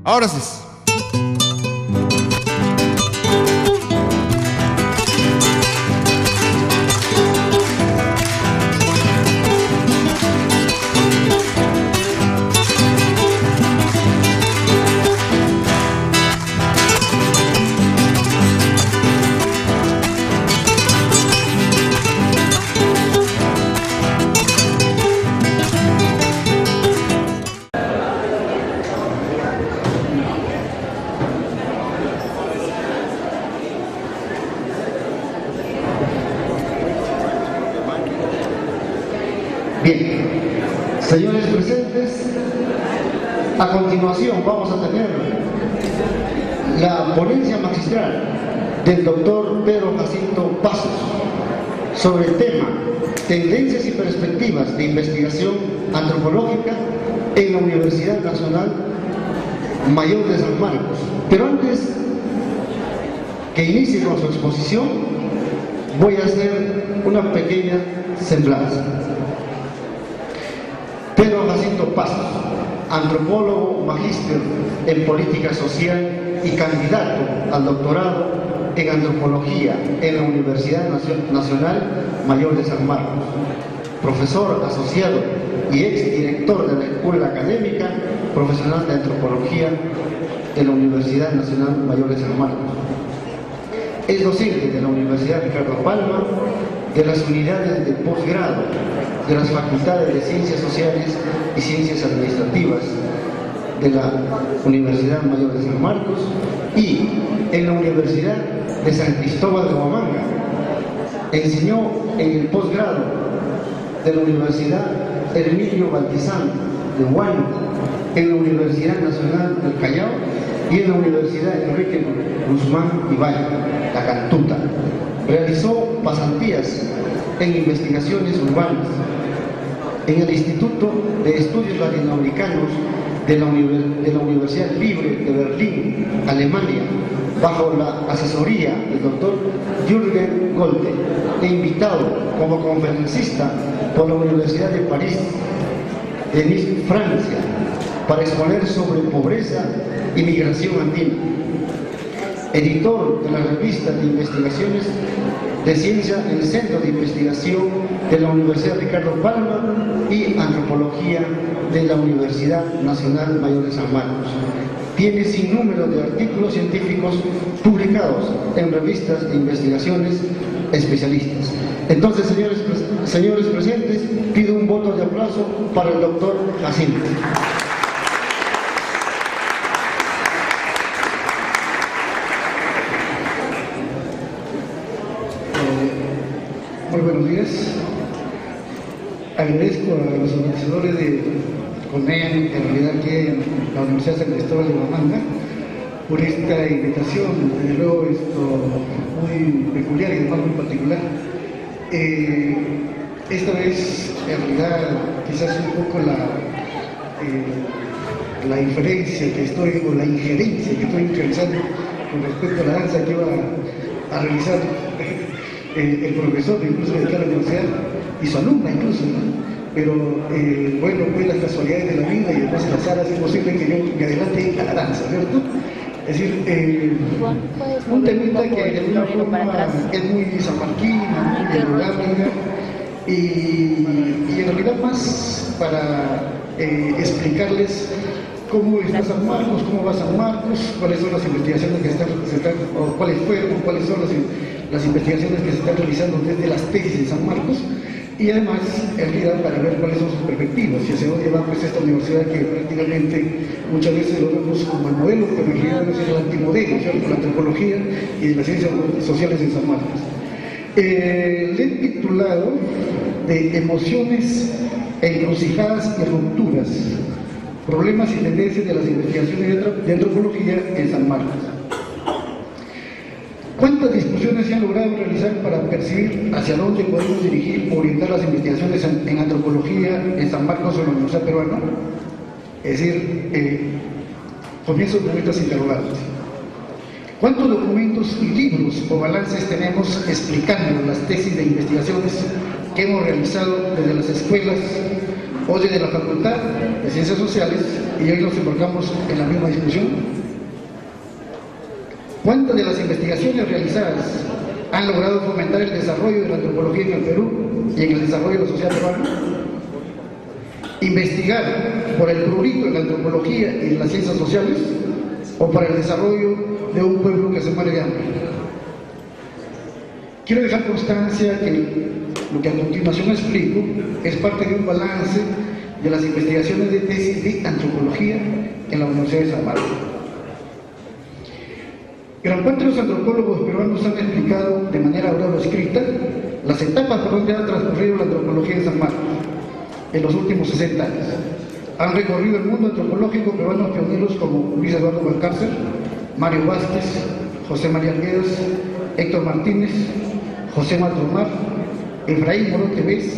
Ahora sí. Bien, señores presentes, a continuación vamos a tener la ponencia magistral del doctor Pedro Jacinto Pasos sobre el tema Tendencias y perspectivas de investigación antropológica en la Universidad Nacional Mayor de San Marcos. Pero antes que inicie con su exposición, voy a hacer una pequeña semblanza. Pedro Jacinto Pasos, antropólogo, magíster en política social y candidato al doctorado en antropología en la Universidad Nacional Mayor de San Marcos, profesor asociado y exdirector de la Escuela Académica Profesional de Antropología de la Universidad Nacional Mayor de San Marcos. Es docente de la Universidad Ricardo Palma, de las unidades de posgrado de las facultades de Ciencias Sociales y Ciencias Administrativas de la Universidad Mayor de San Marcos y en la Universidad de San Cristóbal de Huamanga. Enseñó en el posgrado de la Universidad Herminio Baltizán de Huánuco, en la Universidad Nacional del Callao y en la Universidad Enrique Guzmán y Valle, La Cantuta. Realizó pasantías en investigaciones urbanas en el Instituto de Estudios Latinoamericanos de la Universidad Libre de Berlín, Alemania, bajo la asesoría del doctor Jürgen Golte, e invitado como conferencista por la Universidad de París, de Nice, Francia, para exponer sobre pobreza y migración andina. Editor de la revista de investigaciones de ciencia en el Centro de Investigación de la Universidad Ricardo Palma y Antropología de la Universidad Nacional Mayor de San Marcos. Tiene sin número de artículos científicos publicados en revistas de investigaciones especialistas. Entonces, señores presentes, pido un voto de aplauso para el doctor Jacinto. Muy buenos días. Agradezco a los organizadores de CONEAN, en realidad aquí en la Universidad San Cristóbal de Huamanga, por esta invitación, desde luego muy peculiar y además muy particular. Esta vez, en realidad, quizás un poco la inferencia que estoy, o la injerencia que estoy realizando con respecto a la danza que iba a realizar el profesor incluso de cada universidad y su alumna incluso, ¿no? Pero bueno, pues las casualidades de la vida y además el azar hace posible que yo me adelante a la danza, ¿cierto? Es decir, un temita que de alguna forma es muy sanmarquina, muy endogámica y en realidad más para explicarles cómo está San Marcos, cómo va San Marcos, cuáles son las investigaciones que o cuáles fueron, cuáles son las investigaciones que se están realizando desde las tesis de San Marcos, y además en realidad para ver cuáles son sus perspectivas y hacia dónde va pues esta universidad que prácticamente muchas veces lo vemos como el modelo, pero en realidad es el antimodelo, ¿cierto? La antropología y las ciencias sociales en San Marcos. Le he titulado de Emociones, encrucijadas y rupturas, problemas y tendencias de las investigaciones de antropología en San Marcos. ¿Cuántas discusiones se han logrado realizar para percibir hacia dónde podemos dirigir o orientar las investigaciones en antropología en San Marcos o en la Universidad Peruana? Es decir, comienzo con estas interrogantes. ¿Cuántos documentos y libros o balances tenemos explicando las tesis de investigaciones que hemos realizado desde las escuelas hoy de la Facultad de Ciencias Sociales, y hoy nos embarcamos en la misma discusión. ¿Cuántas de las investigaciones realizadas han logrado fomentar el desarrollo de la antropología en el Perú y en el desarrollo de la sociedad peruana? ¿Investigar por el prurito en la antropología y en las ciencias sociales o para el desarrollo de un pueblo que se muere de hambre? Quiero dejar constancia que lo que a continuación explico es parte de un balance de las investigaciones de tesis de antropología en la Universidad de San Marcos. Gran parte de los antropólogos peruanos han explicado de manera oral o escrita las etapas por donde ha transcurrido la antropología en San Marcos en los últimos 60 años. Han recorrido el mundo antropológico peruanos pioneros como Luis Eduardo Valcárcel, Mario Vázquez, José María Arguedas, Héctor Martínez, José Matromar, Efraín Morote Vez,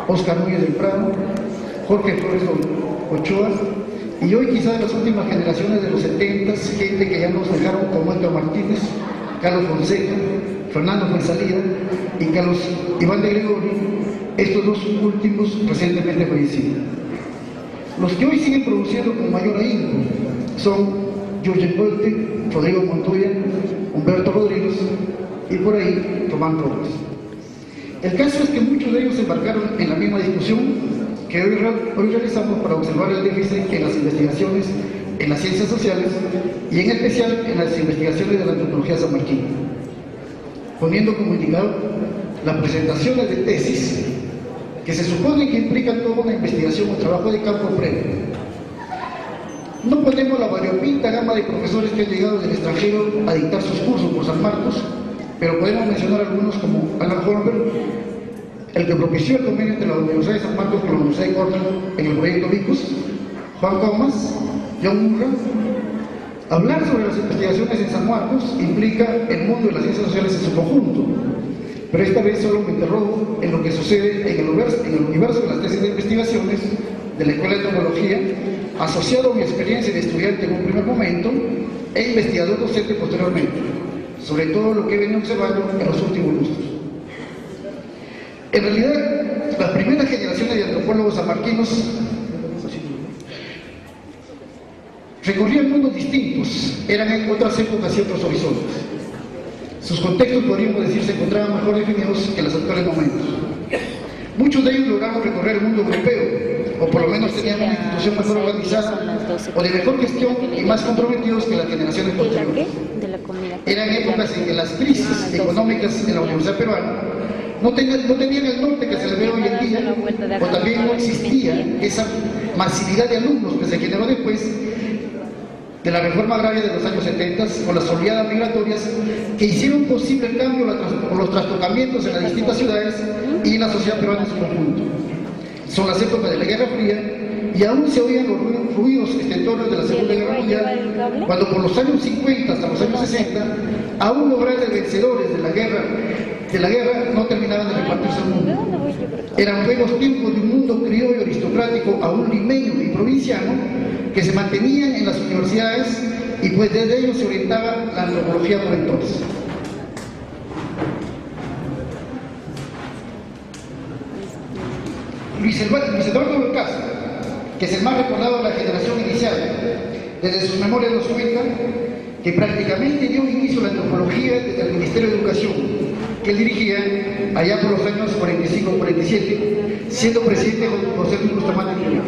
Óscar Núñez del Prado, Jorge Flores Ochoa, y hoy quizás de las últimas generaciones de los 70, gente que ya nos dejaron como Héctor Martínez, Carlos Fonseca, Fernando Fuenzalida y Carlos Iván de Gregorio, estos dos últimos recientemente fallecidos. Los que hoy siguen produciendo con mayor ahínco son Jorge Polte, Rodrigo Montoya, Humberto Rodríguez y por ahí Román Torres. El caso es que muchos de ellos se embarcaron en la misma discusión que hoy realizamos para observar el déficit en las investigaciones en las ciencias sociales y en especial en las investigaciones de la antropología sanmarquina, poniendo como indicador las presentaciones de tesis que se supone que implican toda una investigación o trabajo de campo previo. No ponemos la variopinta gama de profesores que han llegado del extranjero a dictar sus cursos por San Marcos, pero podemos mencionar algunos como Alan Holmberg, el que propició el convenio entre la Universidad de San Marcos con la Universidad de Cornell en el proyecto Vicus, Juan Comas, John Murray. Hablar sobre las investigaciones en San Marcos implica el mundo de las ciencias sociales en su conjunto, pero esta vez solo me interrogo en lo que sucede en el universo de las tesis de investigaciones de la Escuela de Antropología, asociado a mi experiencia de estudiante en un primer momento e investigador docente posteriormente, sobre todo lo que he venido observando en los últimos lustros. En realidad, las primeras generaciones de antropólogos sanmarquinos recorrían mundos distintos, eran en otras épocas y otros horizontes. Sus contextos, podríamos decir, se encontraban mejor definidos que en los actuales momentos. Muchos de ellos lograron recorrer el mundo europeo, o por lo menos tenían una institución mejor organizada, o de mejor gestión y más comprometidos que las generaciones posteriores. Eran épocas en que las crisis económicas en la Universidad Peruana no tenían el norte que se le ve hoy en día, o también no existía esa masividad de alumnos que se generó después de la reforma agraria de los años 70 o las oleadas migratorias que hicieron posible el cambio o los trastocamientos en las distintas ciudades y en la sociedad peruana en su conjunto. Son las épocas de la Guerra Fría y aún se oían los ruidos estentóreos de la Segunda Guerra Mundial, cuando por los años 50 hasta los años 60 aún los grandes vencedores de la guerra no terminaban de repartirse el mundo. Eran buenos tiempos de un mundo criollo aristocrático aún limeño y provinciano que se mantenían en las universidades y pues desde ellos se orientaba la antropología por entonces. Luis Eduardo Valcárcel, que es el más recordado de la generación inicial, desde sus memorias nos cuenta que prácticamente dio inicio a la antropología desde el Ministerio de Educación, que él dirigía allá por los años 45-47, siendo presidente José Luis Bustamante Jr.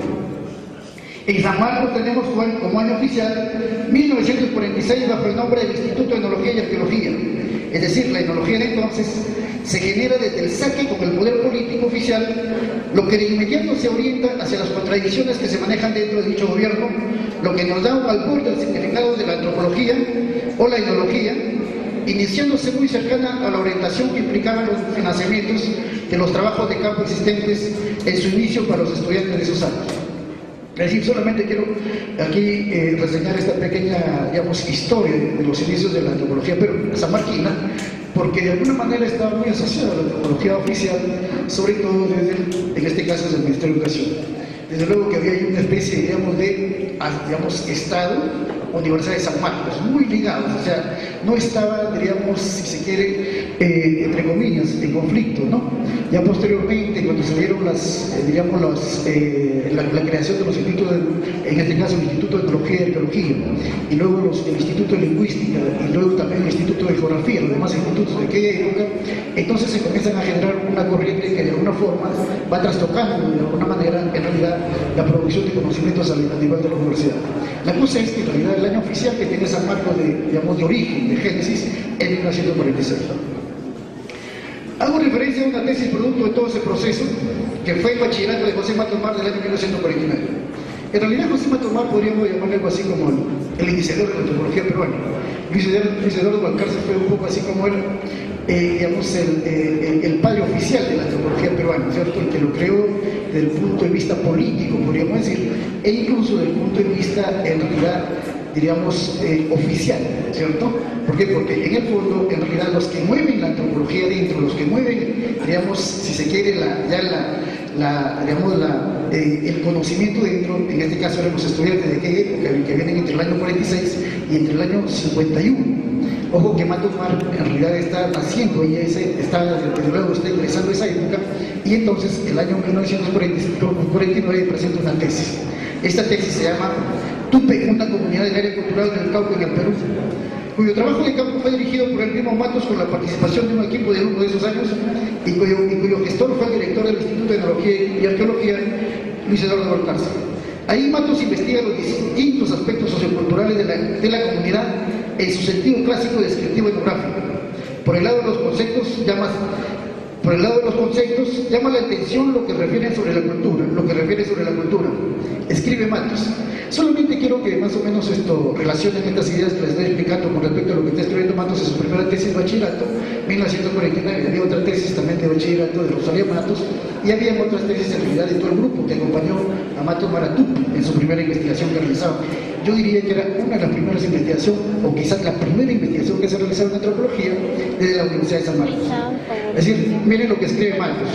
En San Marcos tenemos como año oficial 1946 bajo el nombre del Instituto de Etnología y Arqueología, es decir, la etnología de entonces se genera desde el saque con el poder político oficial, lo que de inmediato se orienta hacia las contradicciones que se manejan dentro de dicho gobierno, lo que nos da un albur del significado de la antropología o la etnología, iniciándose muy cercana a la orientación que implicaban los financiamientos de los trabajos de campo existentes en su inicio para los estudiantes de esos años. Es decir, solamente quiero aquí reseñar esta pequeña, digamos, historia de los inicios de la antropología sanmarquina, porque de alguna manera estaba muy asociada a la antropología oficial, sobre todo en este caso desde el Ministerio de Educación. Desde luego que había una especie, digamos, de Estado Universidad de San Marcos, muy ligados, o sea, no estaban, diríamos, si se quiere, entre comillas, en conflicto, ¿no? Ya posteriormente, cuando se dieron la creación de los institutos, en este caso el Instituto de Etnología y Arqueología, y luego el Instituto de Lingüística, y luego también el Instituto de Geografía, los demás institutos de aquella época, entonces se comienzan a generar una corriente que de alguna forma va trastocando de alguna manera, en realidad, la producción de conocimientos a nivel de la universidad. La cosa es que en realidad el año oficial que tiene San Marcos de origen, de génesis, es 1946. Hago referencia a una tesis producto de todo ese proceso, que fue el bachillerato de José Matos Mar del año 1949. En realidad José Matos Mar podríamos llamarle algo así como el iniciador de la antropología peruana. Luis Eduardo Valcárcel fue un poco así como el padre oficial de la antropología peruana, ¿cierto? El que lo creó desde el punto de vista político, podríamos decir, e incluso desde el punto de vista, en realidad, diríamos, oficial, ¿cierto? ¿Por qué? Porque en el fondo, en realidad, los que mueven la antropología dentro, los que mueven, digamos, si se quiere, el conocimiento dentro, en este caso eran los estudiantes de aquella época, que vienen entre el año 46 y entre el año 51. Ojo que Matos Mar en realidad está naciendo y está, desde luego está ingresando a esa época, y entonces el año 1949 presenta una tesis. Esta tesis se llama Tupe, una comunidad del área cultural del Cauca en el Perú, cuyo trabajo de campo fue dirigido por el primo Matos con la participación de un equipo de alumnos de esos años y cuyo gestor fue el director del Instituto de Etnología y Arqueología, Luis Eduardo Valcárcel. Ahí Matos investiga los distintos aspectos socioculturales de la comunidad en su sentido clásico descriptivo etnográfico. Por el lado de los conceptos llama la atención lo que refiere sobre la cultura, escribe Matos. Solamente quiero que más o menos relacionen estas ideas que les estoy explicando con respecto a lo que está escribiendo Matos en su primera tesis de bachillerato, 1949. Había otra tesis también de bachillerato de Rosalía Matos, y había otras tesis en realidad de todo el grupo que acompañó a Matos Maratú en su primera investigación que realizaba. Yo diría que era una de las primeras investigaciones, o quizás la primera investigación que se realizaba en antropología desde la Universidad de San Marcos. Es decir, miren lo que escribe Matos.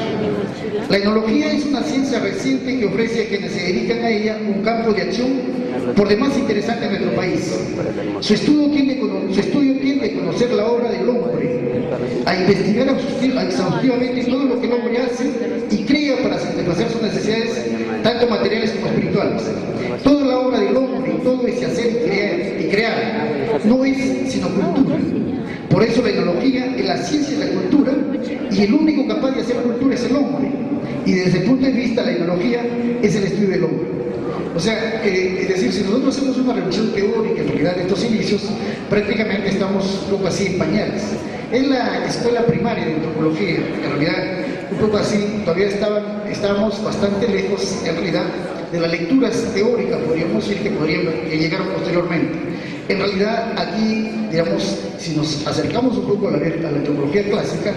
La etnología es una ciencia reciente que ofrece a quienes se dedican a ella un campo de acción por demás interesante en nuestro país. Su estudio tiende a conocer la obra del hombre, a investigar exhaustivamente todo lo que el hombre hace y crea para satisfacer sus necesidades, tanto materiales como espirituales. Toda la obra del hombre y todo ese hacer y crear no es sino cultura. Por eso la etnología es la ciencia de la cultura, y el único capaz de hacer cultura es el hombre. Y desde el punto de vista de la etnología es el estudio del hombre. O sea, es decir, si nosotros hacemos una revisión teórica en realidad de estos inicios, prácticamente estamos un poco así en pañales. En la escuela primaria de antropología, en realidad, un poco así, todavía estábamos bastante lejos, en realidad, de las lecturas teóricas, podríamos decir, que llegaron posteriormente. En realidad, aquí, digamos, si nos acercamos un poco a la antropología clásica,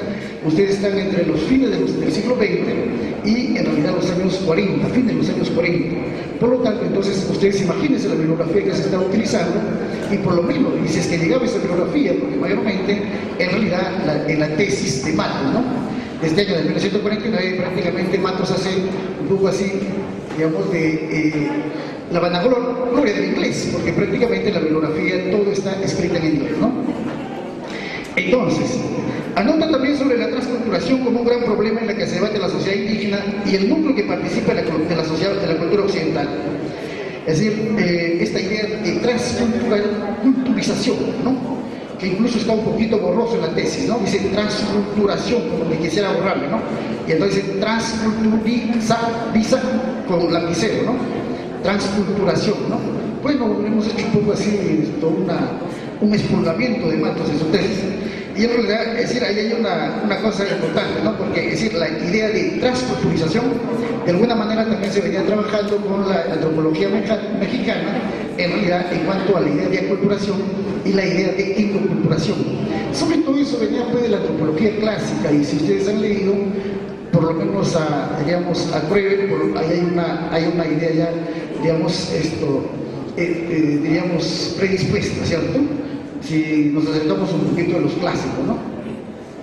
ustedes están entre los fines del siglo XX y en realidad los años 40, fines de los años 40. Por lo tanto, entonces, ustedes imagínense la bibliografía que se está utilizando, y por lo menos, y si es que llegaba esa bibliografía, porque mayormente, en realidad, en la tesis de Matos, ¿no? De este año de 1949, prácticamente Matos hace un poco así, digamos, de la vanagloria del inglés, porque prácticamente la bibliografía todo está escrita en inglés, ¿no? Entonces, anota también sobre la transculturación como un gran problema en la que se debate la sociedad indígena y el núcleo que participa de la sociedad de la cultura occidental. Es decir, esta idea de transculturización, ¿no? Que incluso está un poquito borroso en la tesis, ¿no? Dice transculturación, como que quisiera borrarle, ¿no? Y entonces dice transculturiza con lapicero, ¿no? Transculturación, ¿no? Bueno, hemos hecho un poco así un expurgamiento de Matos en su tesis. Y en realidad, es decir, ahí hay una cosa importante, ¿no? Porque, es decir, la idea de transculturización, de alguna manera también se venía trabajando con la antropología mexicana, en realidad, en cuanto a la idea de aculturación y la idea de inculturación. Sobre todo eso venía pues de la antropología clásica, y si ustedes han leído, por lo menos digamos, a Kreber, hay una idea ya, digamos, diríamos, predispuesta, ¿cierto? Si nos acercamos un poquito a los clásicos, ¿no?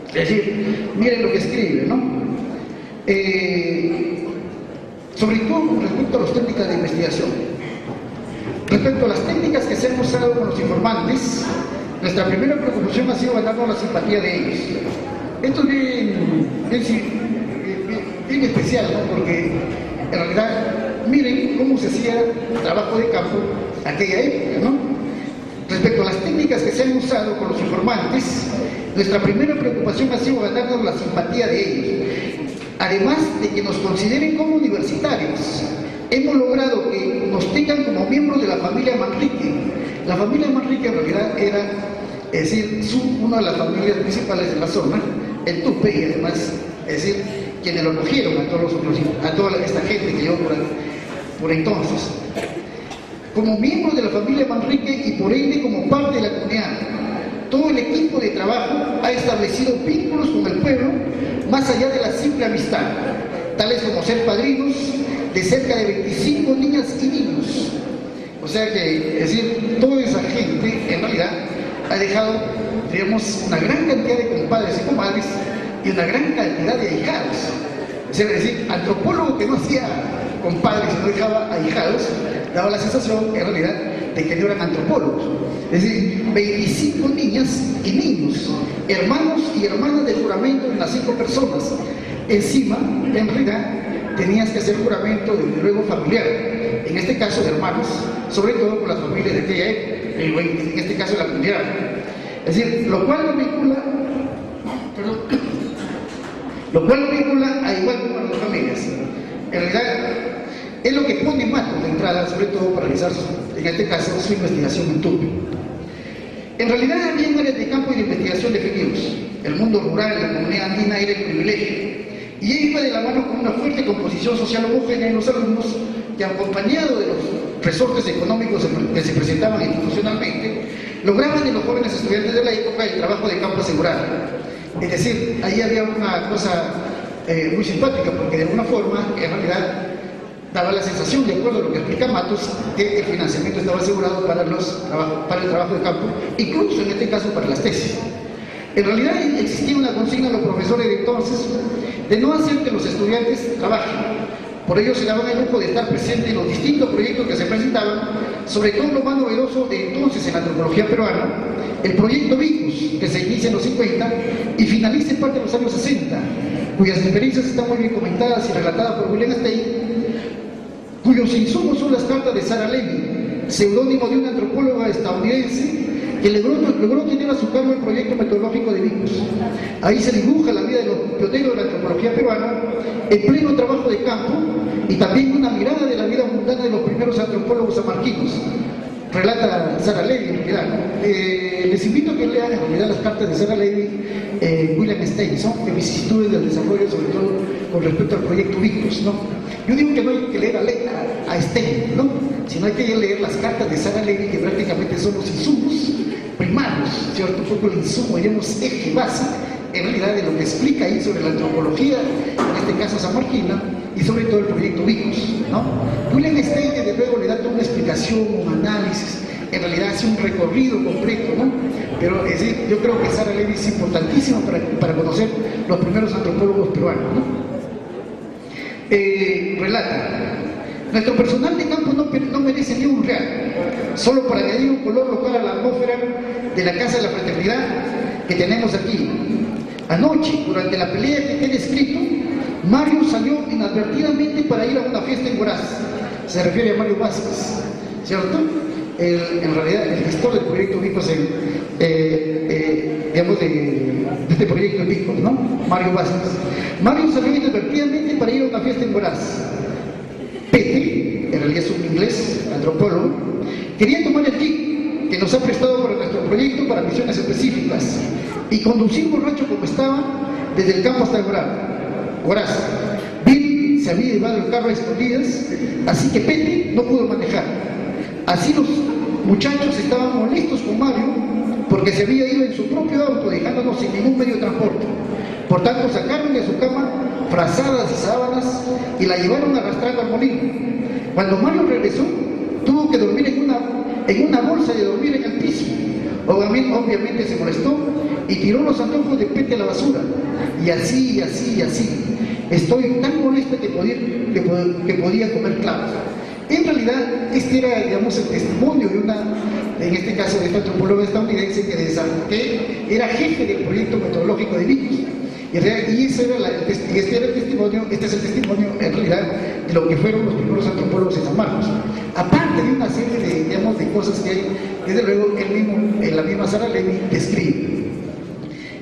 Es decir, miren lo que escribe, ¿no? Sobre todo con respecto a las técnicas de investigación. Respecto a las técnicas que se han usado con los informantes, nuestra primera preocupación ha sido ganarnos la simpatía de ellos. Esto es bien especial, ¿no? Porque en realidad miren cómo se hacía trabajo de campo aquella época, ¿no? Respecto a las técnicas que se han usado con los informantes, nuestra primera preocupación ha sido ganarnos la simpatía de ellos, además de que nos consideren como universitarios. Hemos logrado que nos tengan como miembros de la familia Manrique. La familia Manrique en realidad era, es decir, una de las familias principales de la zona, el Tupe, y además, es decir, quienes lo cogieron a toda esta gente que llegó por entonces. Como miembros de la familia Manrique y por ende como parte de la comunidad, todo el equipo de trabajo ha establecido vínculos con el pueblo más allá de la simple amistad, tales como ser padrinos de cerca de 25 niñas y niños. O sea que, es decir, toda esa gente en realidad ha dejado, digamos, una gran cantidad de compadres y comadres y una gran cantidad de ahijados. Es decir, antropólogo que no hacía compadres y no dejaba ahijados, daba la sensación en realidad de que no eran antropólogos. Es decir, 25 niñas y niños, hermanos y hermanas de juramento en las 5 personas. Encima, en realidad, tenías que hacer juramento de luego familiar, en este caso de hermanos, sobre todo con las familias de aquella época, en este caso de la comunidad. Es decir, lo cual lo vincula a igual con las familias. En realidad, es lo que pone Matos de entrada, sobre todo para realizar, en este caso, su investigación en Tupi. En realidad había áreas de campo y de investigación definidos. El mundo rural, la comunidad andina era el privilegio. Y ello iba de la mano con una fuerte composición social homogénea en los alumnos que, acompañado de los resortes económicos que se presentaban institucionalmente, lograban de los jóvenes estudiantes de la época el trabajo de campo asegurado. Es decir, ahí había una cosa muy simpática, porque de alguna forma, en realidad, daba la sensación, de acuerdo a lo que explica Matos, que el financiamiento estaba asegurado para el trabajo de campo, incluso en este caso para las tesis. En realidad existía una consigna a los profesores de entonces de no hacer que los estudiantes trabajen. Por ello se daban el lujo de estar presente en los distintos proyectos que se presentaban, sobre todo lo más novedoso de entonces en la antropología peruana, el proyecto Vicus, que se inicia en los 50 y finaliza en parte de los años 60, cuyas experiencias están muy bien comentadas y relatadas por William Stein, cuyos insumos son las cartas de Sarah Levy, seudónimo de una antropóloga estadounidense que logró tener a su cargo el proyecto metodológico de Vicus. Ahí se dibuja la vida de los pioneros de la antropología peruana en pleno trabajo de campo y también una mirada de la vida mundana de los primeros antropólogos samarquinos. Relata Sarah Levy, les invito a que lean en realidad las cartas de Sarah Levy, William Stein, son de vicisitudes del desarrollo, sobre todo con respecto al proyecto Vicus, ¿no? Yo digo que no hay que leer a Stein, ¿no? Sino hay que leer las cartas de Sarah Levy, que prácticamente son los insumos primarios, ¿cierto? Un poco el insumo, digamos, eje básico, en realidad, de lo que explica ahí sobre la antropología, en este caso samarquina, y sobre todo el proyecto Vicus, ¿no? William Stein, desde luego, le da toda una explicación, un análisis, en realidad hace un recorrido completo, ¿no? Pero es decir, yo creo que Sarah Levy es importantísimo para conocer los primeros antropólogos peruanos, ¿no? Relata: nuestro personal de campo no merece ni un real, solo para añadir un color local a la atmósfera de la Casa de la Fraternidad que tenemos aquí. Anoche, durante la pelea que he descrito, Mario salió inadvertidamente para ir a una fiesta en Huaraz. Se refiere a Mario Vázquez, ¿cierto? En realidad, el gestor del proyecto Vicus, digamos, de este proyecto Vicus, ¿no? Mario Vázquez. Mario salió inadvertidamente para ir a una fiesta en Huaraz. Pete, en realidad es un inglés, antropólogo, quería tomar el jeep que nos ha prestado para nuestro proyecto para misiones específicas y conducir borracho como estaba desde el campo hasta Huaraz. Bill se había llevado el carro a escondidas, así que Pete no pudo manejar. Así los muchachos estaban molestos con Mario porque se había ido en su propio auto, dejándonos sin ningún medio de transporte. Por tanto, sacaron de su cama frazadas y sábanas y la llevaron arrastrando al molino. Cuando Mario regresó, tuvo que dormir en una bolsa de dormir en el piso. Obviamente se molestó y tiró los antojos de Pete a la basura. Y así, y así, y así. Estoy tan molesta que podía comer clavos. En realidad, este era, digamos, el testimonio de en este caso, de esta antropóloga estadounidense que era jefe del proyecto metodológico de Vicus. Y este es el testimonio, en realidad, de lo que fueron los primeros antropólogos en San Marcos. Aparte de una serie de, digamos, de cosas que, desde luego, él mismo, en la misma Sara Levy, describe.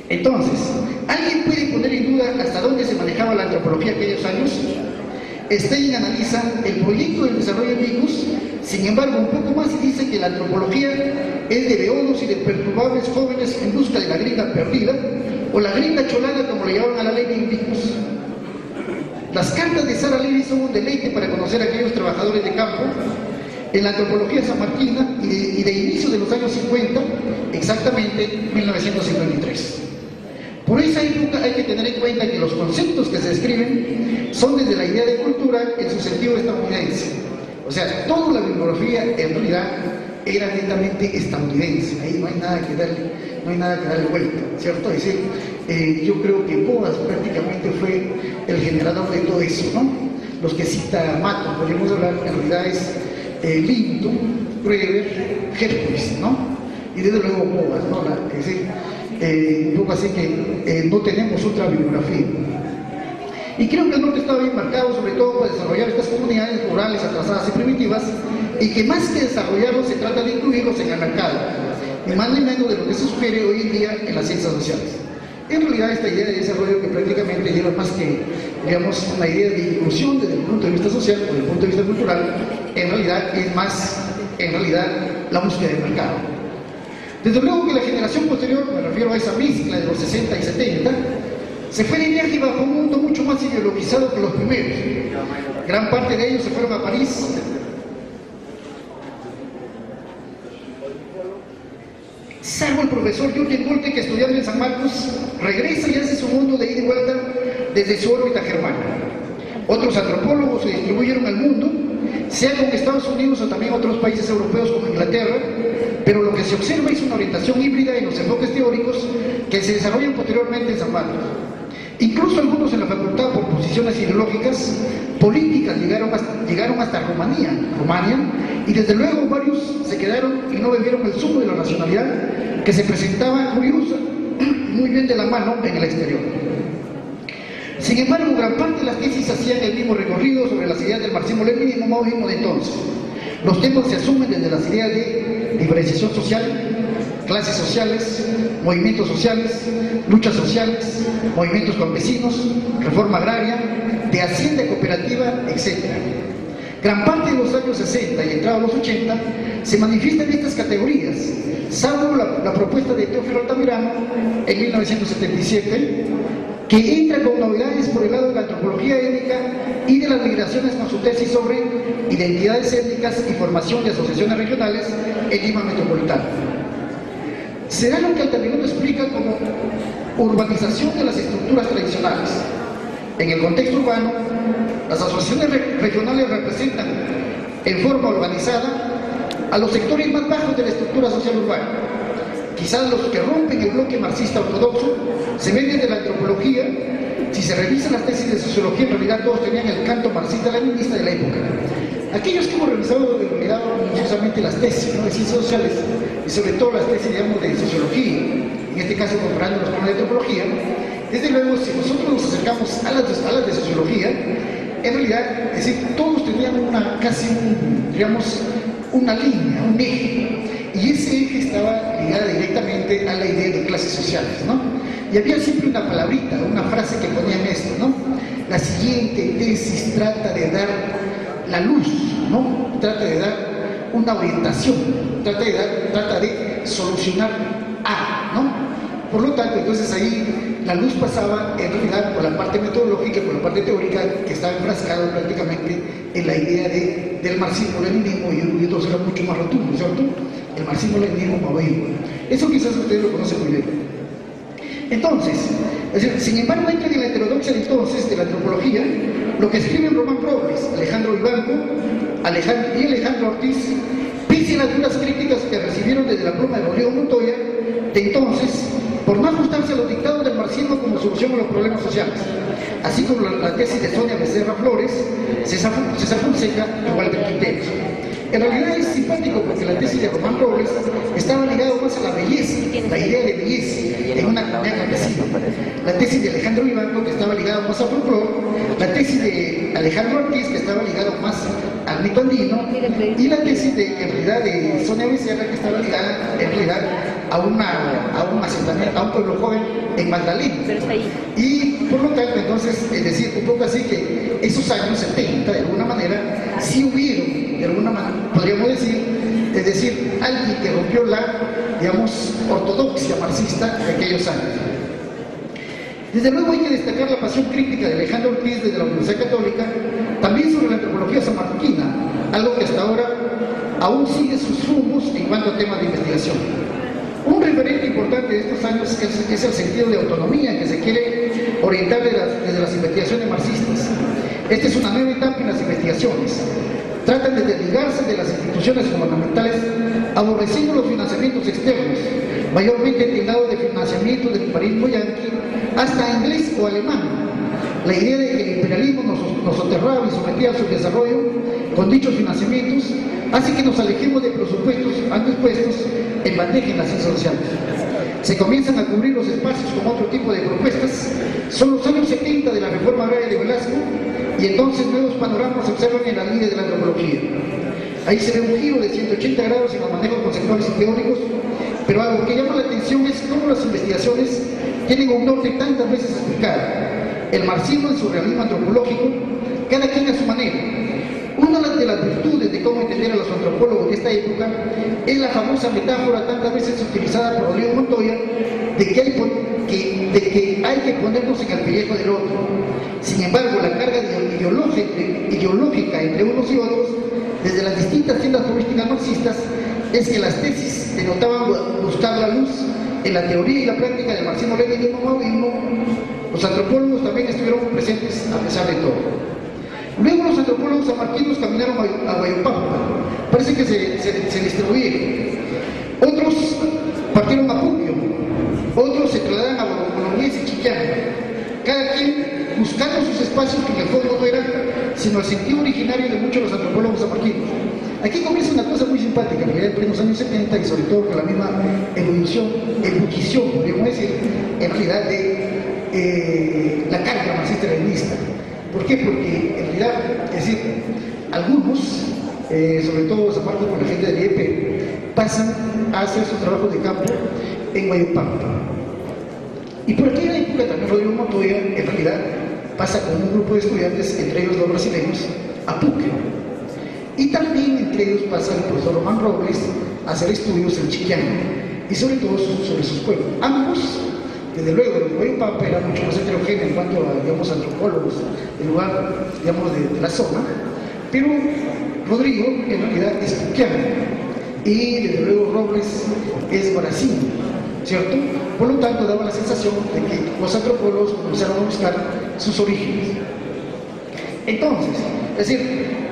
Entonces, ¿alguien puede poner en duda hasta dónde se manejaba la antropología en aquellos años? Stein analiza el proyecto del desarrollo de Vicus, sin embargo, un poco más y dice que la antropología es de beodos y de perturbables jóvenes en busca de la gringa perdida, o la gringa cholada, como le llamaban a la Levy en Vicus. Las cartas de Sara Levy son un deleite para conocer a aquellos trabajadores de campo en la antropología sanmarquina y de inicio de los años 50, exactamente 1953. Por esa época hay que tener en cuenta que los conceptos que se describen son desde la idea de cultura en su sentido estadounidense. O sea, toda la bibliografía en realidad era netamente estadounidense. Ahí no hay nada que darle vuelta, ¿cierto? Es decir, yo creo que Boas prácticamente fue el generador de todo eso, ¿no? Los que cita Mato, podríamos hablar, en realidad es Linton, Prever, Hercules, ¿no? Y desde luego Boas, ¿no? Un poco así que no tenemos otra bibliografía. Y creo que el norte estaba bien marcado, sobre todo para desarrollar estas comunidades rurales atrasadas y primitivas, y que más que desarrollarlos se trata de incluirlos en el mercado, ni más ni menos de lo que se sugiere hoy en día en las ciencias sociales. En realidad, esta idea de desarrollo, que prácticamente lleva más que, digamos, una idea de inclusión desde el punto de vista social o desde el punto de vista cultural, en realidad es más, la búsqueda del mercado. Desde luego que la generación posterior, me refiero a esa mezcla de los 60 y 70, se fue de viaje bajo un mundo mucho más ideologizado que los primeros. Gran parte de ellos se fueron a París. Salvo el profesor Jürgen Moltke, que estudiando en San Marcos, regresa y hace su mundo de ida y vuelta desde su órbita germana. Otros antropólogos se distribuyeron al mundo, sea con Estados Unidos o también otros países europeos como Inglaterra, pero lo que se observa es una orientación híbrida en los enfoques teóricos que se desarrollan posteriormente en San Marcos. Incluso algunos en la facultad, por posiciones ideológicas, políticas, llegaron hasta Rumania, y desde luego varios se quedaron y no bebieron el zumo de la nacionalidad que se presentaba curiosa, muy bien de la mano en el exterior. Sin embargo, gran parte de las tesis hacían el mismo recorrido sobre las ideas del marxismo-leninismo maoísmo de entonces. Los temas se asumen desde las ideas de diferenciación social, clases sociales, movimientos sociales, luchas sociales, movimientos campesinos, reforma agraria, de hacienda cooperativa, etc. Gran parte de los años 60 y entrado a los 80 se manifiestan estas categorías, salvo la propuesta de Teófilo Altamirano en 1977, que entra con novedades por el lado de la antropología étnica y de las migraciones con su tesis sobre identidades étnicas y formación de asociaciones regionales en Lima metropolitana. Será lo que Altamirano explica como urbanización de las estructuras tradicionales. En el contexto urbano, las asociaciones regionales representan en forma organizada a los sectores más bajos de la estructura social urbana. Quizás los que rompen el bloque marxista ortodoxo se ven desde la antropología. Si se revisan las tesis de sociología, en realidad todos tenían el canto marxista-leninista de la época. Aquellos que hemos revisado minuciosamente las tesis, ¿no?, de ciencias sociales y sobre todo las tesis, digamos, de sociología, en este caso comparándolos con la de antropología, desde luego, si nosotros nos acercamos a las de sociología, en realidad, es decir, todos tenían una línea, un eje, y ese eje estaba ligado directamente a la idea de clases sociales, ¿no? Y había siempre una palabrita, una frase que ponían esto, ¿no? La siguiente tesis trata de dar la luz, ¿no? Trata de dar una orientación, trata de solucionar A, ¿no? Por lo tanto, entonces ahí la luz pasaba en realidad por la parte metodológica, por la parte teórica, que estaba enfrascado prácticamente en la idea del marxismo-leninismo, y entonces era mucho más rotundo, ¿cierto? El marxismo-leninismo maoísmo. Eso quizás ustedes lo conocen muy bien. Entonces, es decir, sin embargo, dentro de la heterodoxia de entonces, de la antropología, lo que escriben Román Robles, Alejandro Vivanco y Alejandro Ortiz, pese a las duras críticas que recibieron desde la pluma de Rodrigo Montoya, de entonces, por no ajustarse a los dictados del marxismo como solución a los problemas sociales, así como la tesis de Sonia Becerra Flores, César Fonseca y Walter Quinteros. En realidad es simpático porque la tesis de Román Robles estaba ligada más a la belleza, la idea de belleza en una comunidad campesina. La tesis de Alejandro Vivanco, que estaba ligada más a folclore, la tesis de Alejandro Ortiz, que estaba ligada más al mito andino, y la tesis de, en realidad, de Sonia Becerra, que estaba ligada en realidad a un pueblo joven en Magdalena. Y por lo tanto, entonces, es decir, un poco así que esos años 70, de alguna manera, sí hubieron, de alguna manera, podríamos decir, es decir, alguien que rompió la, digamos, ortodoxia marxista de aquellos años. Desde luego hay que destacar la pasión crítica de Alejandro Ortiz desde la Universidad Católica, también sobre la antropología sanmarquina, algo que hasta ahora aún sigue sus rumos en cuanto a temas de investigación. Un referente importante de estos años es el sentido de autonomía que se quiere orientar desde las investigaciones marxistas. Esta es una nueva etapa en las investigaciones. Tratan de desligarse de las instituciones gubernamentales, aborreciendo los financiamientos externos, mayormente tildados de financiamiento del imperialismo yanqui, hasta inglés o alemán. La idea de que el imperialismo nos soterraba y sometía a su desarrollo con dichos financiamientos hace que nos alejemos de presupuestos antes puestos en bandeja en las ciencias sociales. Se comienzan a cubrir los espacios con otro tipo de propuestas. Son los años 70 de la reforma agraria de Velasco y entonces nuevos panoramas se observan en la línea de la antropología. Ahí se ve un giro de 180 grados en los manejos conceptuales y teóricos, pero algo que llama la atención es cómo las investigaciones tienen un norte tantas veces explicado. El marxismo en su realismo antropológico, cada quien a su manera. Una de las virtudes de cómo entender a los antropólogos de esta época es la famosa metáfora tantas veces utilizada por Rodrigo Montoya de que hay que ponernos en el pellejo del otro. Sin embargo, la carga ideológica entre unos y otros, desde las distintas tiendas políticas marxistas, es que las tesis denotaban buscar la luz en la teoría y la práctica del marxismo-leninismo y maoísmo. Los antropólogos también estuvieron presentes a pesar de todo. Luego los antropólogos sanmarquinos caminaron a Guayopampa, parece que se distribuyeron. Otros partieron a Puquio, otros se trasladaron a Bolognés y Chillán, cada quien buscando sus espacios que en el fondo no eran sino el sentido originario de muchos de los antropólogos sanmarquinos. Aquí comienza una cosa muy simpática, en los años 70 y sobre todo con la misma ebullición, podríamos decir, en realidad de la carga marxista-leninista. ¿Por qué? Porque en realidad, es decir, algunos, sobre todo San Marcos con la gente del IEP, pasan a hacer sus trabajos de campo en Guayopampa. Y por aquella época también Rodrigo Montoya, en realidad, pasa con un grupo de estudiantes, entre ellos dos brasileños, a Puque. Y también entre ellos pasa el profesor Román Robles a hacer estudios en Chillán, y sobre todo sobre sus pueblos. Ambos, desde luego, el Guayopampa era mucho más heterogéneo en cuanto a, digamos, antropólogos del lugar, digamos, de la zona, pero Rodrigo, en realidad, es puquiano, y desde luego Robles es brasileño, ¿cierto? Por lo tanto, daba la sensación de que los antropólogos comenzaron a buscar sus orígenes. Entonces, es decir,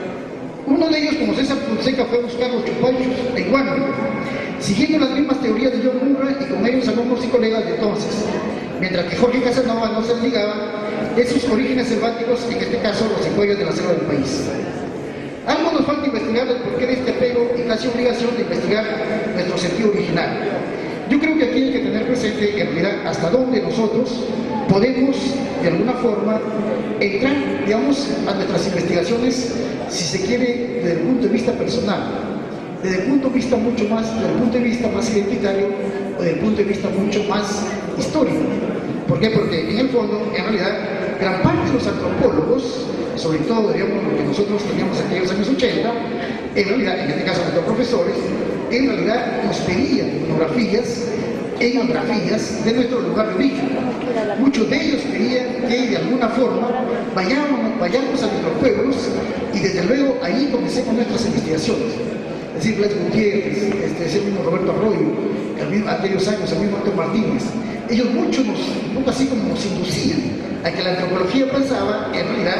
uno de ellos, como César Fonseca, fue a buscar los chupachos en Guano, siguiendo las mismas teorías de John Munra y con ellos alumnos y colegas de entonces, mientras que Jorge Casanova no se desligaba de sus orígenes selváticos, en este caso los secuoyas de la selva del país. Algo nos falta investigar el porqué de este apego y casi obligación de investigar nuestro sentido original. Yo creo que aquí hay que tener presente en realidad hasta dónde nosotros podemos de alguna forma entrar, digamos, a nuestras investigaciones, si se quiere, desde el punto de vista personal, desde el punto de vista mucho más, desde el punto de vista más identitario o desde el punto de vista mucho más histórico. ¿Por qué? Porque en el fondo, en realidad, gran parte de los antropólogos, sobre todo, digamos, lo que nosotros teníamos en aquellos años 80, en realidad, en este caso nuestros profesores, en realidad nos pedían monografías, etnografías de nuestro lugar de origen. Muchos de ellos pedían que de alguna forma vayamos a nuestros pueblos y desde luego ahí comencemos nuestras investigaciones. Es decir, Blas Gutiérrez, el mismo Roberto Arroyo, aquellos años, el mismo Antonio Martínez. Ellos muchos un poco así como nos inducían a que la antropología pasaba en realidad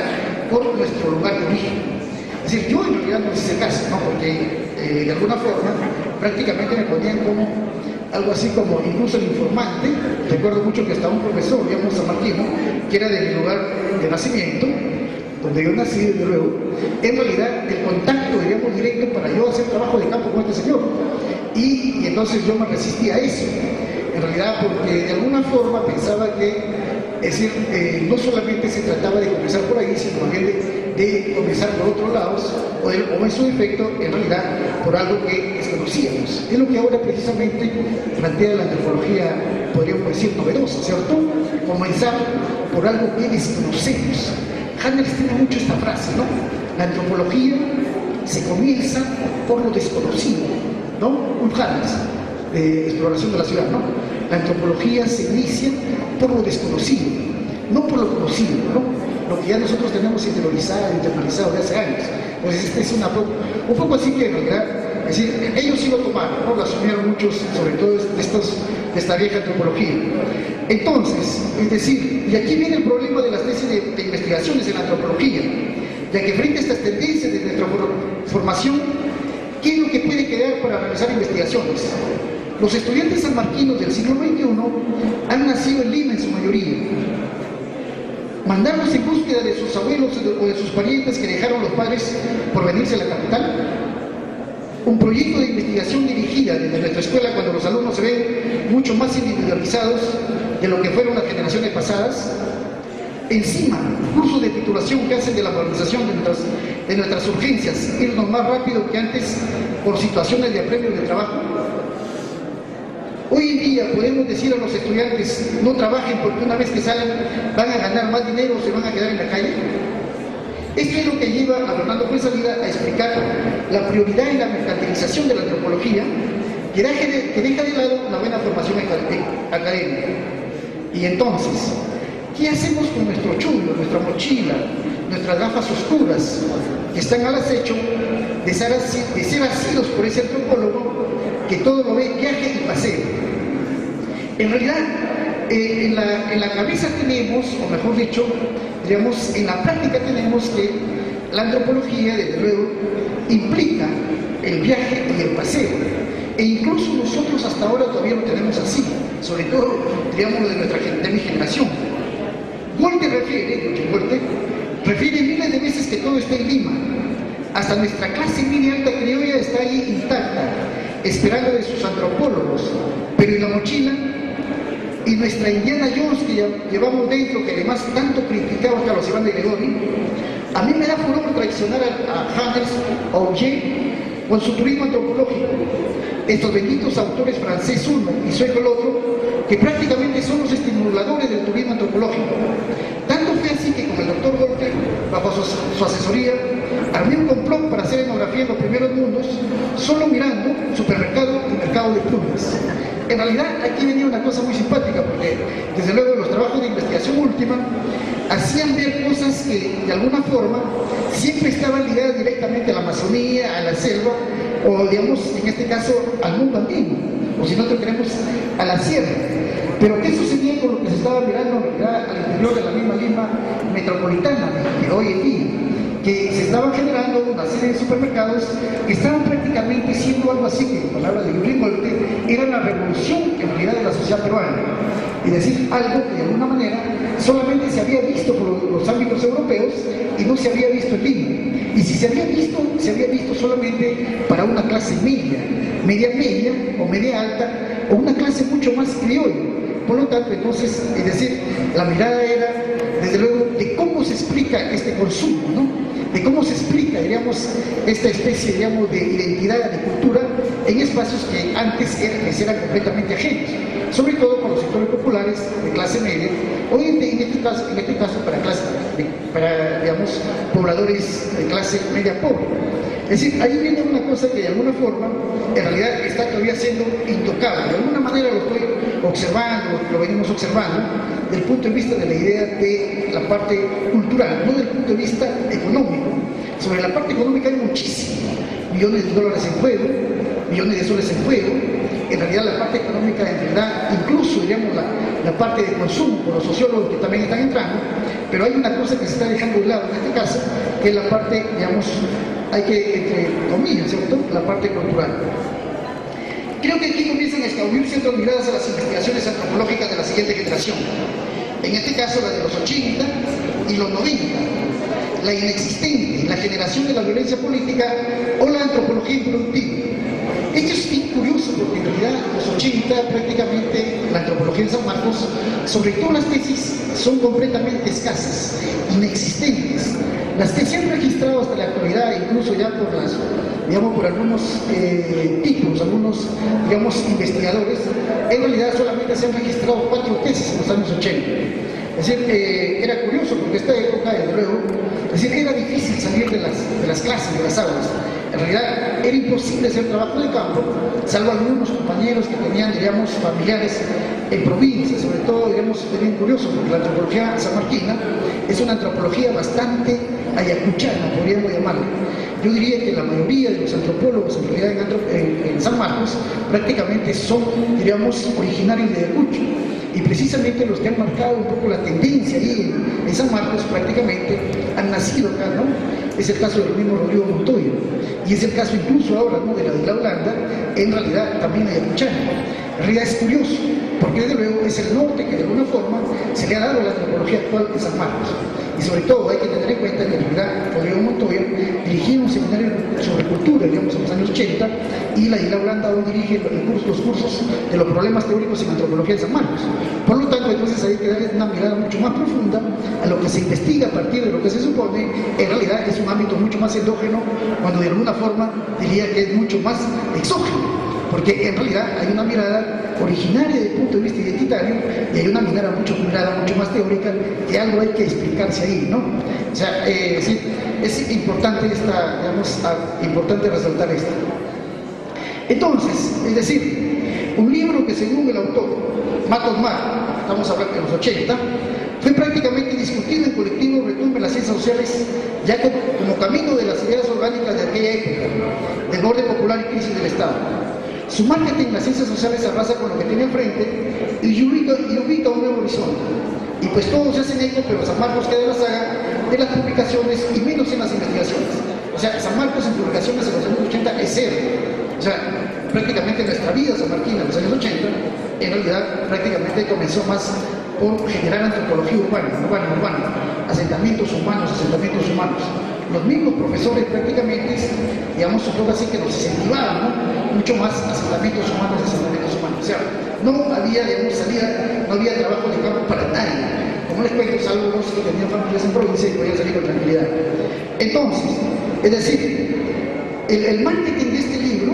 por nuestro lugar de origen. Es decir, yo en realidad no hice caso, ¿no? Porque de alguna forma prácticamente me ponían como algo así como incluso el informante. Recuerdo mucho que hasta un profesor, digamos, sanmarquino, que era de mi lugar de nacimiento, donde yo nací, desde luego, en realidad el contacto, diríamos, directo para yo hacer trabajo de campo con este señor. Y entonces yo me resistí a eso, en realidad, porque de alguna forma pensaba que, es decir, no solamente se trataba de comenzar por ahí, sino también de comenzar por otros lados, o en su efecto, en realidad, por algo que desconocíamos. Es lo que ahora precisamente plantea la antropología, podríamos decir, novedosa, ¿cierto? Comenzar por algo que desconocemos. Handel tiene mucho esta frase, ¿no? La antropología se comienza por lo desconocido, ¿no? Un Handel, exploración de la ciudad, ¿no? La antropología se inicia por lo desconocido, no por lo conocido, ¿no? Lo que ya nosotros tenemos interiorizado, internalizado de hace años. Pues este es un poco así que en realidad, es decir, ellos sí lo tomaron, ¿no? Lo asumieron muchos, sobre todo de esta vieja antropología. Entonces, es decir, y aquí viene el problema de las tesis de investigaciones en la antropología, ya que frente a estas tendencias de nuestra formación, ¿qué es lo que puede quedar para realizar investigaciones? Los estudiantes sanmarquinos del siglo XXI han nacido en Lima en su mayoría. Mandarlos en búsqueda de sus abuelos o de sus parientes que dejaron los padres por venirse a la capital. Un proyecto de investigación dirigida desde nuestra escuela cuando los alumnos se ven mucho más individualizados de lo que fueron las generaciones pasadas. Encima, cursos de titulación que hacen de la valorización de nuestras urgencias, irnos más rápido que antes por situaciones de apremio de trabajo. Hoy en día podemos decir a los estudiantes, no trabajen porque una vez que salen van a ganar más dinero o se van a quedar en la calle. Esto es lo que lleva a Fernando Fuenzalida a explicar la prioridad en la mercantilización de la antropología, que deja de lado una buena formación académica. Y entonces, ¿qué hacemos con nuestro chullo, nuestra mochila, nuestras gafas oscuras, que están al acecho de ser asidos por ese antropólogo que todo lo ve viaje y paseo? En realidad, en la cabeza tenemos, o mejor dicho, digamos, en la práctica tenemos que la antropología, desde luego, implica el viaje y el paseo. E incluso nosotros hasta ahora todavía lo tenemos así, sobre todo, digamos, de mi generación. Goethe refiere miles de veces que todo está en Lima. Hasta nuestra clase media alta criolla está ahí intacta, esperando de sus antropólogos. Pero ¿y la mochila? Y nuestra Indiana Jones que llevamos dentro, que además tanto criticamos a los Iván de Gregori, a mí me da furor traicionar a Hannes, a Auger, con su turismo antropológico. Estos benditos autores, francés uno y sueco el otro, que prácticamente son los estimuladores del turismo antropológico. Tanto fue así que con el doctor Goethe, bajo su asesoría, armé un complot para hacer etnografía en los primeros mundos, solo mirando supermercado y mercado de plumas. En realidad, aquí venía una cosa muy simpática, porque desde luego los trabajos de investigación última hacían ver cosas que de alguna forma siempre estaban ligadas directamente a la Amazonía, a la selva, o digamos, en este caso, al mundo andino, o si no tenemos a la sierra. Pero ¿qué sucedía con lo que se estaba mirando en realidad al interior de la misma Lima metropolitana de hoy en día? Que se estaban generando una serie de supermercados que estaban prácticamente siendo algo así, que en palabras de Yuri Goethe, era la revolución en realidad de la sociedad peruana. Y decir algo que de alguna manera solamente se había visto por los ámbitos europeos y no se había visto en Lima. Y si se había visto solamente para una clase media o media alta, o una clase mucho más criolla. Por lo tanto, entonces, es decir, la mirada era, desde luego, de cómo se explica este consumo, ¿no? De cómo se explica, diríamos, esta especie, digamos, de identidad, de cultura, en espacios que antes eran completamente ajenos, sobre todo por los sectores populares de clase media, o en este caso para digamos, pobladores de clase media pobre. Es decir, ahí viene una cosa que de alguna forma, en realidad, está todavía siendo intocable. De alguna manera lo estoy observando, lo venimos observando, desde el punto de vista de la idea de la parte cultural, no desde el punto de vista económico. Sobre la parte económica hay muchísimo, millones de dólares en juego, millones de soles en juego. En realidad la parte económica, en realidad, incluso diríamos la parte de consumo, por los sociólogos que también están entrando, pero hay una cosa que se está dejando de lado en este caso, que es la parte, digamos, hay que, entre comillas, ¿cierto?, la parte cultural. Creo que aquí comienzan a escapar a unirse otras miradas a las investigaciones antropológicas de la siguiente generación, en este caso la de los 80 y los 90, la inexistente, la generación de la violencia política o la antropología improductiva. Esto es bien curioso porque en realidad en los 80 prácticamente la antropología en San Marcos, sobre todo las tesis, son completamente escasas, inexistentes. Las que se han registrado hasta la actualidad, incluso ya por las, digamos, por algunos tipos, algunos, digamos, investigadores, en realidad solamente se han registrado 4 tesis en los años 80. Es decir, era curioso porque esta época, desde luego, es decir, era difícil salir de las clases, de las aulas. En realidad era imposible hacer trabajo de campo, salvo algunos compañeros que tenían, diríamos, familiares en provincias, sobre todo, digamos, es bien curioso, porque la antropología sanmarquina es una antropología bastante ayacuchana, podríamos llamarla. Yo diría que la mayoría de los antropólogos en realidad en San Marcos prácticamente son, diríamos, originarios de Ayacucho. Y precisamente los que han marcado un poco la tendencia ahí en San Marcos prácticamente han nacido acá, ¿no? Es el caso del mismo Rodrigo Montoya, y es el caso incluso ahora, ¿no?, de la Holanda, en realidad también ayacuchana. En realidad es curioso, porque desde luego es el norte que de alguna forma se le ha dado a la antropología actual de San Marcos. Y sobre todo hay que tener en cuenta que en realidad Rodrigo Montoya dirigía un seminario sobre cultura, digamos, en los años 80, y la Isla Holanda aún dirige los cursos de los problemas teóricos en antropología de San Marcos. Por lo tanto, entonces hay que darle una mirada mucho más profunda a lo que se investiga a partir de lo que se supone, en realidad es un ámbito mucho más endógeno, cuando de alguna forma diría que es mucho más exógeno. Porque en realidad hay una mirada originaria desde el punto de vista identitario y hay una mirada mucho más teórica, que algo hay que explicarse ahí, ¿no? O sea, sí, es importante importante resaltar esto. Entonces, es decir, un libro que según el autor, Matos Mar, estamos hablando de los 80, fue prácticamente discutido en colectivo retumbe en las ciencias sociales, ya como camino de las ideas orgánicas de aquella época, del orden popular y crisis del Estado. Su marketing en las ciencias sociales se arrasa con lo que tiene enfrente y ubica un nuevo horizonte. Y pues todos se hacen eco, pero San Marcos queda en la saga de las publicaciones y menos en las investigaciones. O sea, San Marcos en publicaciones en los años 80 es cero. O sea, prácticamente nuestra vida sanmarquina en los años 80, en realidad prácticamente comenzó más por generar antropología urbana, asentamientos humanos. Los mismos profesores prácticamente, digamos, supongo así que nos incentivaban, ¿no?, mucho más asentamientos humanos. O sea, no había, digamos, salida, no había trabajo de campo para nadie. Como les cuento, salvo los que tenían familias en provincia y podían salir con tranquilidad. Entonces, es decir, el marketing de este libro,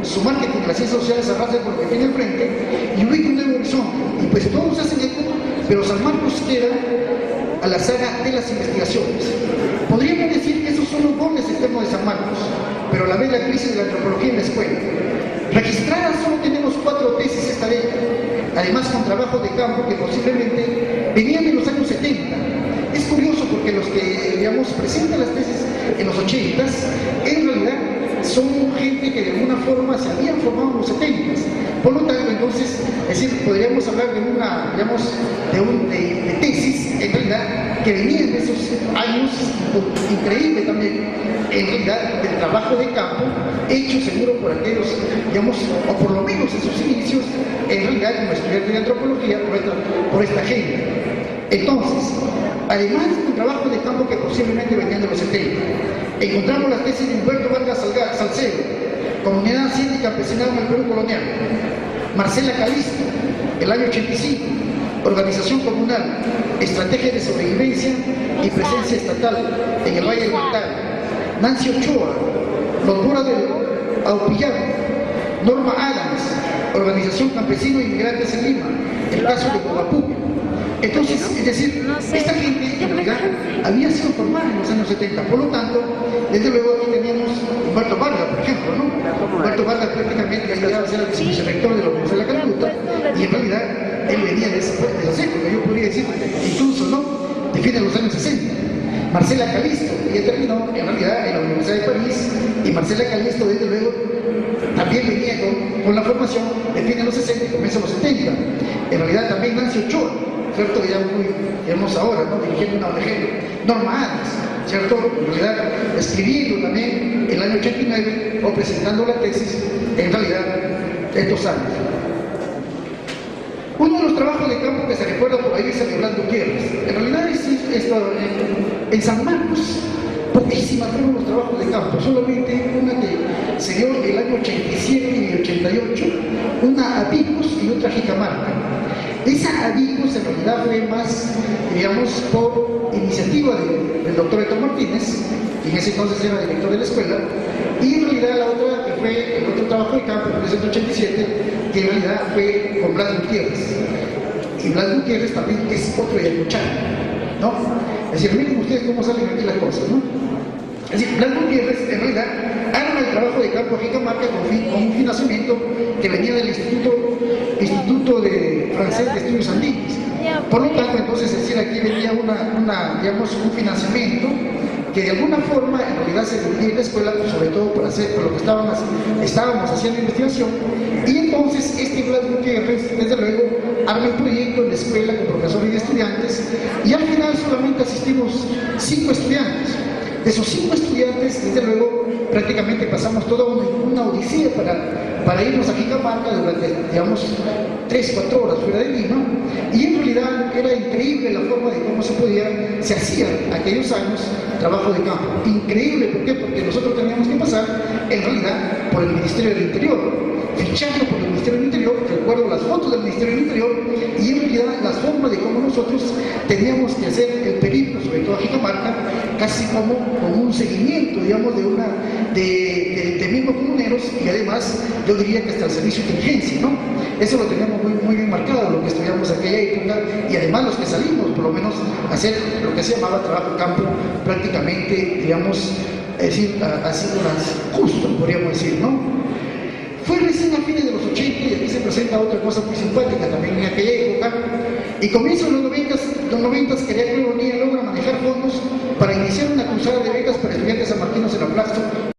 su marketing de las ciencias sociales se arrasa por lo que tiene enfrente y ubica un nuevo horizonte. Y pues todos se hacen eco, pero San Marcos queda a la saga de las investigaciones. Podríamos decir que esos son los goles externos de San Marcos, pero a la vez la crisis de la antropología en la escuela. Registradas solo tenemos 4 tesis esta década, además con trabajos de campo que posiblemente venían de los años 70. Es curioso porque los que, digamos, presentan las tesis en los 80s, en realidad son gente que de alguna forma se habían formado en los 70s. Por lo tanto, entonces, es decir, podríamos hablar de una, digamos, de tesis, en realidad, que venían de esos años, increíble también, en realidad, del trabajo de campo, hecho seguro por aquellos, digamos, o por lo menos en sus inicios, en realidad, como estudiantes de antropología, por esta gente. Entonces, además de un trabajo de campo que posiblemente venían de los 70, encontramos las tesis de Humberto Vargas Salcedo, Comunidad Hacienda y Campesinado en el Perú colonial; Marcela Calisto, el año 85, Organización Comunal, Estrategia de Sobrevivencia y Presencia Estatal en el Valle del Huancayo; Nancy Ochoa, Los Boras del Aupillán; Norma Adams, Organización Campesino e Inmigrantes en Lima, el caso de Comapuco. Entonces, es decir, esta gente en realidad había sido formada en los años 70, por lo tanto, desde luego aquí teníamos Humberto Vargas, por ejemplo, ¿no? Humberto Vargas prácticamente llegaba a ser el vicerrector de la Universidad de la Calcuta, y en realidad él venía de esa época, yo podría decir, incluso, ¿no?, de fines de los años 60. Marcela Calisto, ella terminó en realidad en la Universidad de París, y Marcela Calisto, desde luego, también venía con la formación de fines de los 60 y comienzo de los 70. En realidad también Nancy Ochoa, ¿cierto? Ya muy hermosa ahora, ¿no?, dirigiendo una ONG. Norma Adams, ¿cierto? En realidad escribiendo también en el año 89 o presentando la tesis, en realidad, estos años. Uno de los trabajos de campo que se recuerda por ahí es el de Blas Gutiérrez. En realidad en San Marcos poquísimas fueron los trabajos de campo, solamente una que se dio el año 87 y el 88, una Abicus y otra Jicamarca. Esa Abicus en realidad fue más, digamos, por iniciativa del doctor Héctor Martínez, que en ese entonces era director de la escuela, y en realidad la otra, que fue el otro trabajo de campo, en 1987, que en realidad fue con Blas Gutiérrez. Y Blas Gutiérrez también es otro yacuchano, ¿no? Es decir, miren ustedes cómo salen aquí las cosas, ¿no? Es decir, Blas Gutiérrez en realidad arma el trabajo de campo de Jicamarca con un financiamiento que venía del Instituto de Francés de Estudios Andinos. Por lo tanto, entonces, es decir, aquí venía digamos, un financiamiento que de alguna forma en realidad se dividía en la escuela, pues, sobre todo por lo que estábamos haciendo investigación, y entonces este Blas Gutiérrez, desde luego, arma el proyecto en la escuela con profesores y estudiantes, y al final solamente asistimos 5 estudiantes. De esos 5 estudiantes, desde luego, prácticamente pasamos toda una odisea para irnos a Jicamarca durante, digamos, 3-4 horas fuera de Lima, y en realidad era increíble la forma de cómo se hacía aquellos años trabajo de campo. Increíble, ¿por qué? Porque nosotros teníamos que pasar, en realidad, por el Ministerio del Interior, fichando por el Ministerio del Interior, recuerdo las fotos del Ministerio del Interior, y en realidad las formas de cómo nosotros teníamos que hacer el periplo, sobre todo a Jicamarca, casi como un seguimiento, digamos, de mismos comuneros, y además yo diría que hasta el servicio de inteligencia, ¿no? Eso lo teníamos muy bien marcado, lo que estudiamos en aquella época, y además los que salimos, por lo menos, a hacer lo que se llamaba trabajo de campo, prácticamente, digamos, es decir, así justo, podríamos decir, ¿no? Fue recién a fines de los 80, y aquí se presenta otra cosa muy simpática también en aquella época, y comienzo en los 90 quería que Bonilla logra manejar fondos para iniciar una cruzada de becas para estudiantes sanmarquinos en Aplauso